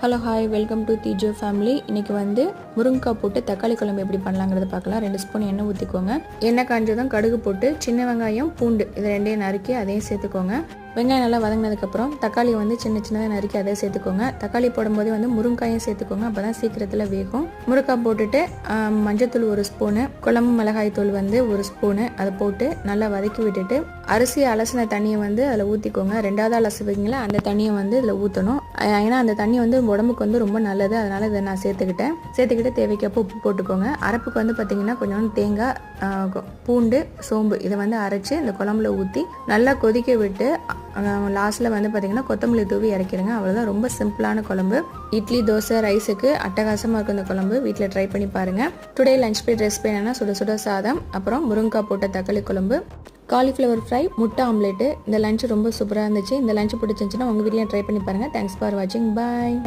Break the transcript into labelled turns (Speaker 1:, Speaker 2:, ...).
Speaker 1: Hello hi, welcome to Theejo family. இன்றைக்கி வந்து முருங்கைக்காய் போட்டு தக்காளி குழம்பு எப்படி பண்ணலாங்கிறத பார்க்கலாம். 2 ஸ்பூன் எண்ணெய் ஊற்றிக்கோங்க. எண்ணெய் காஞ்சதும் கடுகு போட்டு சின்ன வெங்காயம் பூண்டு இது ரெண்டையும் நறுக்கி அதையும் சேர்த்துக்கோங்க. வெங்காயம் நல்லா வதங்கினதுக்கப்புறம் தக்காளி வந்து சின்னதாக நறுக்கி அதை சேர்த்துக்கோங்க. தக்காளி போடும்போது வந்து முருங்காயும் சேர்த்துக்கோங்க, அப்போ தான் சீக்கிரத்தில் வேகும். முருங்காய் போட்டுட்டு மஞ்சத்தூள் 1 ஸ்பூனு, குழம்பு மிளகாய் தூள் வந்து 1 ஸ்பூனு அதை போட்டு நல்லா வதக்கி விட்டுட்டு அரிசி அலசின தண்ணியை வந்து அதில் ஊற்றிக்கோங்க. 2வது அலசுவீங்களா அந்த தண்ணியை வந்து இதில் ஊற்றணும். ஏன்னா அந்த தண்ணி வந்து உடம்புக்கு வந்து ரொம்ப நல்லது, அதனால் இதை நான் சேர்த்துக்கிட்டு தேவைக்கப்போ உப்பு போட்டுக்கோங்க. அரைப்புக்கு வந்து பார்த்திங்கன்னா கொஞ்சோண்டு தேங்காய், பூண்டு, சோம்பு இதை வந்து அரைச்சி இந்த குழம்புல ஊற்றி நல்லா கொதிக்க விட்டு லாஸ்ட்டில் வந்து பார்த்திங்கன்னா கொத்தமல்லி தூவி இறக்கிடுங்க. அவ்வளோதான், ரொம்ப சிம்பிளான குழம்பு. இட்லி, தோசை, ரைஸுக்கு அட்டகாசமாக இருக்கும் இந்த குழம்பு. வீட்டில் ட்ரை பண்ணி பாருங்கள். டுடே லஞ்ச் ரெசிபி என்னென்னா சுட சுட சாதம், அப்புறம் முருங்கைக்காய் போட்ட தக்காளி குழம்பு, காலிஃப்ளவர் ஃப்ரை, முட்டை ஆம்லேட்டு. இந்த லஞ்ச் ரொம்ப சூப்பராக இருந்துச்சு. இந்த லஞ்ச் பிடிச்சிருந்துச்சுன்னா உங்கள் வீட்டில் ட்ரை பண்ணி பாருங்கள். தேங்க்ஸ் ஃபார் வாட்சிங். பாய்.